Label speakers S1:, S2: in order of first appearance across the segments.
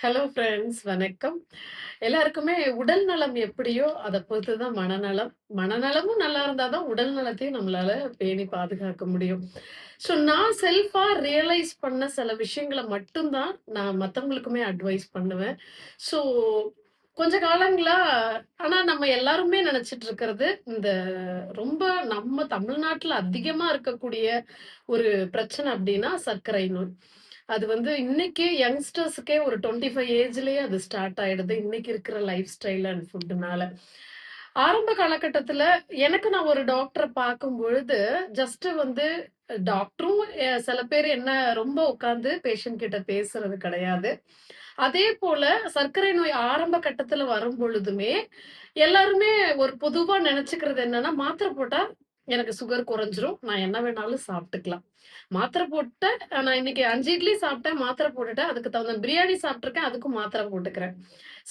S1: Hello friends, வணக்கம். எல்லாருக்குமே உடல் நலம் எப்படியோ அத பொறுத்து தான் மனநலம். மனநலமும் நல்லா இருந்தா தான் உடல் நலத்தையும் நம்மளால பேணி பாதுகாக்க முடியும். ஸோ நான் செல்ஃபா ரியலைஸ் பண்ண சில விஷயங்கள மட்டும் தான் நான் மத்தவங்களுக்குமே அட்வைஸ் பண்ணுவேன். ஸோ கொஞ்ச காலங்களா ஆனா நம்ம எல்லாருமே நெனச்சிட்டு இருக்கிறது, இந்த ரொம்ப நம்ம தமிழ்நாட்டுல அதிகமா இருக்கக்கூடிய ஒரு பிரச்சனை அப்டின்னா சர்க்கரை நோய். அது வந்து இன்னைக்கு யங்ஸ்டர்ஸ்க்கே ஒரு 25 ஏஜ்லயே அது ஸ்டார்ட் ஆயிடுது. இன்னைக்கு இருக்கிற லைஃப் ஸ்டைல் அண்ட் ஃபுட்னால. ஆரம்ப காலகட்டத்துல எனக்கு நான் ஒரு டாக்டர பார்க்கும்பொழுது, ஜஸ்ட் வந்து டாக்டரும் சில பேர் என்ன ரொம்ப உட்கார்ந்து பேஷண்ட் கிட்ட பேசுறது கிடையாது. அதேபோல சர்க்கரை நோய் ஆரம்ப கட்டத்துல வரும்பொழுதுமே, எல்லாருமே ஒரு பொதுவா நெனச்சுக்கிறது என்னன்னா, மாத்திரை போட்டா எனக்கு சுகர் குறைஞ்சிரும். நான் என்ன வேணாலும் சாப்பிட்டுக்கலாம். மாத்திரை போட்டேன். நான் இன்னைக்கு 5 இட்லி சாப்பிட்டேன், மாத்திரை போட்டுட்டேன். அதுக்கு தகுந்த பிரியாணி சாப்பிட்டுருக்கேன், அதுக்கும் மாத்திரை போட்டுக்கிறேன்.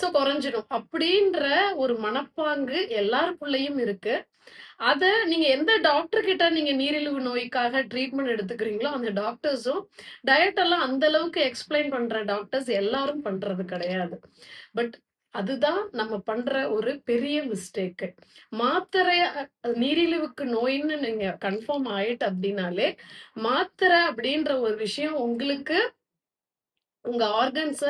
S1: ஸோ குறைஞ்சிடும். அப்படின்ற ஒரு மனப்பாங்கு எல்லாருக்குள்ளயும் இருக்கு. அத நீங்க எந்த டாக்டர் கிட்ட நீங்க நீரிழிவு நோய்க்காக ட்ரீட்மெண்ட் எடுத்துக்கிறீங்களோ, அந்த டாக்டர்ஸும் டயட் எல்லாம் அந்த அளவுக்கு எக்ஸ்ப்ளைன் பண்ற டாக்டர்ஸ் எல்லாரும் பண்றது கிடையாது. பட் அதுதான் நம்ம பண்ற ஒரு பெரிய மிஸ்டேக்கு. மாத்திரை நீரிழிவுக்கு நோயின்னு நீங்க கன்ஃபார்ம் ஆயிட்டு அப்டின்னாலே, மாத்திரை அப்டின்ற ஒரு விஷயம் உங்களுக்கு உங்க ஆர்கன்ஸ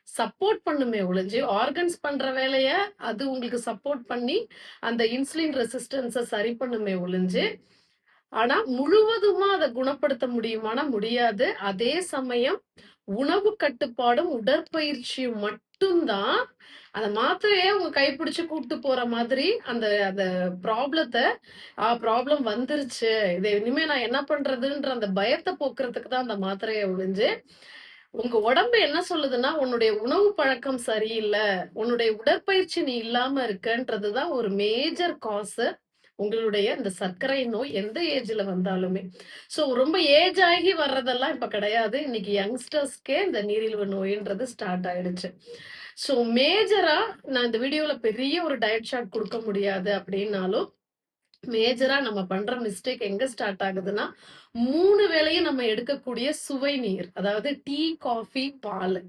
S1: சப்போர்ட் பண்ணுமே ஒழிஞ்சு, ஆர்கன்ஸ் பண்ற வேலைய அது உங்களுக்கு சப்போர்ட் பண்ணி, அந்த இன்சுலின் ரெசிஸ்டன்ஸ சரி பண்ணுமே ஒழிஞ்சு, ஆனா முழுவதுமா அத குணப்படுத்த முடியுமானா முடியாது. அதே சமயம் உணவு கட்டுப்பாடும், உடற்பயிற்சியும் மட்டும் தான் அந்த மாத்திரைய உங்க கைப்பிடிச்சு கூட்டு போற மாதிரி அந்த அந்த ப்ராப்ளத்த ப்ராப்ளம் வந்துருச்சு. இத இனிமே நான் என்ன பண்றதுன்ற அந்த பயத்த போக்குறதுக்கு தான் அந்த மாத்திரைய ஒழிஞ்சு, உங்க உடம்பு என்ன சொல்லுதுன்னா, உன்னுடைய உணவு பழக்கம் சரியில்ல. உன்னுடைய உடற்பயிற்சி நீ இல்லாம இருக்கன்றது தான் ஒரு மேஜர் காஸ் உங்களுடைய இந்த சர்க்கரை நோய் எந்த ஏஜ்ல வந்தாலுமே. ஸோ ரொம்ப ஏஜ் ஆகி வர்றதெல்லாம் இப்ப கிடையாது. இன்னைக்கு யங்ஸ்டர்ஸ்க்கே இந்த நீரிழிவு நோயின்றது ஸ்டார்ட் ஆயிடுச்சு. ஸோ மேஜரா நான் இந்த வீடியோல பெரிய ஒரு டயட் சார்ட் குடுக்க முடியாது அப்படின்னாலும், மேஜரா நம்ம பண்ற மிஸ்டேக் எங்க ஸ்டார்ட் ஆகுதுன்னா, 3 வேளையும் நம்ம எடுக்கக்கூடிய சுவை நீர். அதாவது டீ, காஃபி, பாலு.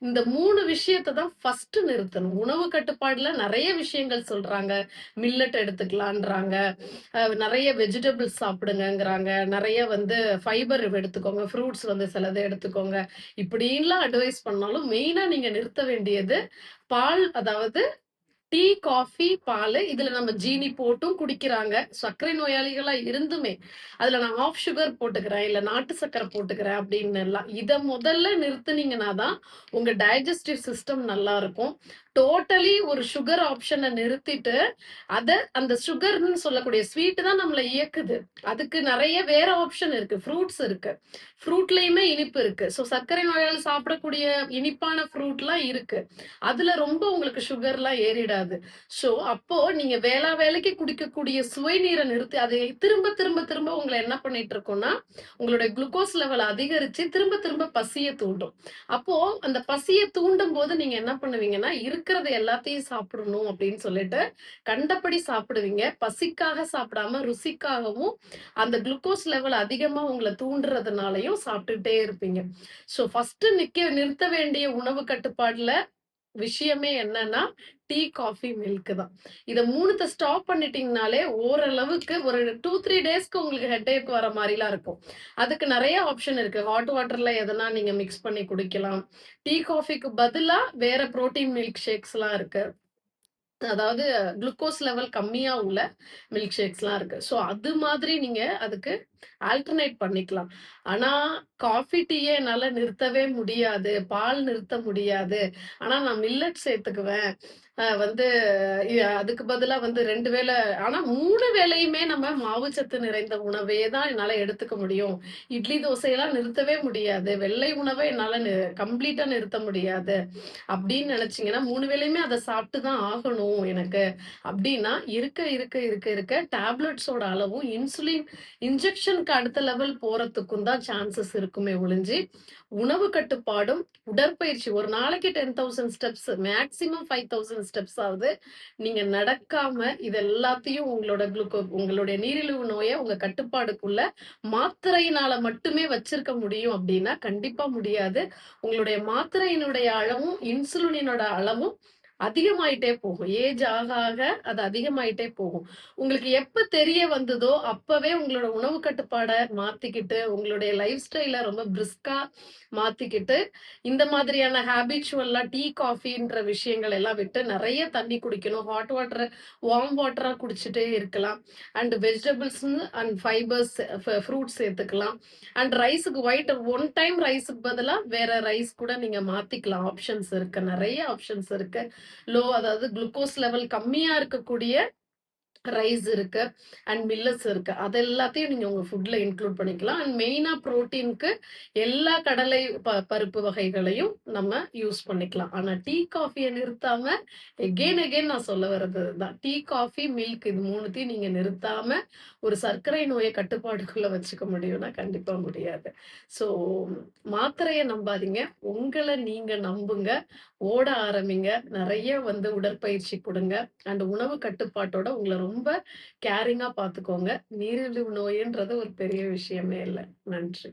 S1: இந்த 3 விஷயத்த தான் ஃபர்ஸ்ட் நிறுத்தணும். உணவு கட்டுப்பாடுல நெறைய விஷயங்கள் சொல்றாங்க. மில்லட் எடுத்துக்கலான்றாங்க. நெறைய வெஜிடபிள்ஸ் சாப்பிடுங்கங்கிறாங்க. நெறைய வந்து ஃபைபர் எடுத்துக்கோங்க. ஃப்ரூட்ஸ் வந்து சிலது எடுத்துக்கோங்க. இப்படின்லாம் அட்வைஸ் பண்ணாலும், மெயினா நீங்க நிறுத்த வேண்டியது பால் அதாவது டீ, காஃபி, பாலு இதுல நம்ம ஜீனி போட்டும் குடிக்கிறாங்க. சர்க்கரை நோயாளிகளா இருந்துமே, அதுல நான் ஆஃப் சுகர் போட்டுக்கிறேன், இல்ல நாட்டு சர்க்கரை போட்டுக்கிறேன் அப்டின்னுலாம். இத முதல்ல நிறுத்துனீங்கன்னா தான், உங்க டைஜஸ்டிவ் சிஸ்டம் நல்லா இருக்கும். டோட்டலி ஒரு சுகர் ஆப்ஷன நிறுத்திட்டு, அத அந்த சுகர்ன்னு சொல்லக்கூடிய ஸ்வீட் தான் நம்மள இயக்குது. அதுக்கு நெறைய வேற ஆப்ஷன் இருக்கு. ஃப்ரூட்ஸ் இருக்கு. ஃப்ரூட்லயுமே இனிப்பு இருக்கு. ஸோ சர்க்கரை நோயாளி சாப்பிடக்கூடிய இனிப்பான ஃப்ரூட்லாம் இருக்கு. அதுல ரொம்ப உங்களுக்கு சுகர்லாம் ஏறிடாது. ஸோ அப்போ நீங்க வேளா வேளைக்கு குடிக்கக்கூடிய சுவை நீர நிறுத்தி அதை திரும்ப திரும்ப திரும்ப உங்கள என்ன பண்ணிட்டு இருக்கோம்னா, உங்களுடைய குளுக்கோஸ் லெவல் அதிகரிச்சு திரும்ப திரும்ப பசிய தூண்டும். அப்போ அந்த பசிய தூண்டும்போது நீங்க என்ன பண்ணுவீங்கன்னா, இருக்கிறது எல்லாத்தையும் சாப்பிடணும் அப்படின்னு சொல்லிட்டு, கண்டபடி சாப்பிடுவீங்க. பசிக்காக சாப்பிடாம ருசிக்காகவும், அந்த குளுக்கோஸ் லெவல் அதிகமா உங்கள தூண்டுறதுனாலயும் சாப்பிட்டுட்டே இருப்பீங்க. ஸோ ஃபர்ஸ்ட் நிறுத்த வேண்டிய உணவு கட்டுப்பாடுல விஷயமே என்னன்னா, டீ, காஃபி, மில்க் தான். இத 3த்த ஸ்டாப் பண்ணிட்டீங்கனாலே, ஓரளவுக்கு ஒரு 2, 3 டேஸ்க்கு உங்களுக்கு ஹெட்டேக் வர மாரிலாம் இருக்கும். அதுக்கு நெறைய ஆப்ஷன் இருக்கு. ஹாட் வாட்டர்ல எதனா நீங்க மிக்ஸ் பண்ணி குடிக்கலாம். டீ, காஃபிக்கு பதிலா வேற புரோட்டீன் மில்க் ஷேக்ஸ்லாம் இருக்கு. அதாவது குளுக்கோஸ் லெவல் கம்மியா உள்ள மில்க் ஷேக்ஸ்லாம் இருக்கு. ஸோ அது மாதிரி நீங்க அதுக்கு ஆல்டர்னேட் பண்ணிக்கலாம். ஆனா காஃபி, டீய என்னால நிறுத்தவே முடியாது. பால் நிறுத்த முடியாது. ஆனா நான் மில்லட் சேர்த்துக்குவேன். வந்து அதுக்கு பதிலா வந்து 2 வேள ஆனா 3 வேளையுமே நம்ம மாவுச்சத்து நிறைந்த உணவே தான் என்னால எடுத்துக்க முடியும். இட்லி, தோசையெல்லாம் நிறுத்தவே முடியாது. வெள்ளை உணவ என்னால கம்ப்ளீட்டா நிறுத்த முடியாது. அப்படின்னு நினைச்சீங்கன்னா, 3 வேளையுமே அத சாப்பிட்டு தான் ஆகணும் எனக்கு. அப்படின்னா, இருக்க டேப்லெட்ஸோட அளவும் இன்சுலின் இன்ஜெக்ஷனுக்கு அடுத்த லெவல் போறதுக்கும் தான் சான்சஸ் இருக்கு. இருக்குமே ஒழிஞ்சு, உணவு கட்டுப்பாடும், உடற்பயிற்சி ஒரு நாளைக்கு 10,000 ஸ்டெப்ஸ் மேக்ஸிமம் 5,000 ஸ்டெப்ஸ் ஆவது நீங்க நடக்காம இது எல்லாத்தையும் உங்களுடைய நீரிழிவு நோய உங்க கட்டுப்பாடுக்குள்ள மாத்திரையினால மட்டுமே வச்சிருக்க முடியும் அப்படின்னா, கண்டிப்பா முடியாது. உங்களுடைய மாத்திரையினுடைய அளவும், இன்சுலினோட அளவும் அதிகமாயிட்டே போகும். ஏஜ் ஆக ஆக அது அதிகமாயிட்டே போகும். உங்களுக்கு எப்ப தெரிய வந்ததோ, அப்பவே உங்களோட உணவு கட்டுப்பாட மாத்திக்கிட்டு, உங்களுடைய லைஃப் ஸ்டைல ரொம்ப பிரிஸ்கா மாத்திக்கிட்டு, இந்த மாதிரியான ஹேபிச்சுவலா டீ, காஃபின்ற விஷயங்கள் எல்லாம் விட்டு நெறைய தண்ணி குடிக்கணும். ஹாட் வாட்டர், வார்ம் வாட்டரா குடிச்சிட்டே இருக்கலாம். And vegetables and fibres fruits சேர்த்துக்கலாம். அண்ட் ரைஸுக்கு ஒன் டைம் ரைஸுக்கு பதிலா வேற ரைஸ் கூட நீங்க மாத்திக்கலாம். ஆப்ஷன்ஸ் இருக்கு. நெறைய ஆப்ஷன்ஸ் இருக்கு. அதாவது குளுக்கோஸ் லெவல் கம்மியா இருக்கக்கூடிய ரைஸ் இருக்கு அண்ட் மில்லட்ஸ் இருக்கு. அது எல்லாத்தையும் நீங்க உங்க ஃபுட்ல இன்க்ளூட் பண்ணிக்கலாம். அண்ட் மெயினா புரோட்டீனுக்கு எல்லா கடலை பருப்பு வகைகளையும் நம்ம யூஸ் பண்ணிக்கலாம். ஆனா டீ, காஃபிய நிறுத்தாம எகெயின் நான் சொல்ல வர்றது தான். டீ, காஃபி, மில்க் இது 3த்தையும் நீங்க நிறுத்தாம ஒரு சர்க்கரை நோய கட்டுப்பாடுக்குள்ள வச்சுக்க முடியும்னா கண்டிப்பா முடியாது. ஸோ மாத்திரைய நம்பாதீங்க. உங்கள நீங்க நம்புங்க. ஓட ஆரம்பிங்க. நெறைய உடற்பயிற்சி குடுங்க. அண்ட் உணவு கட்டுப்பாட்டோட உங்கள ரொம்ப கேரிங்கா பார்த்துக்கோங்க. நீரிழிவு நோய்ன்றது ஒரு பெரிய விஷயமே இல்ல. நன்றி.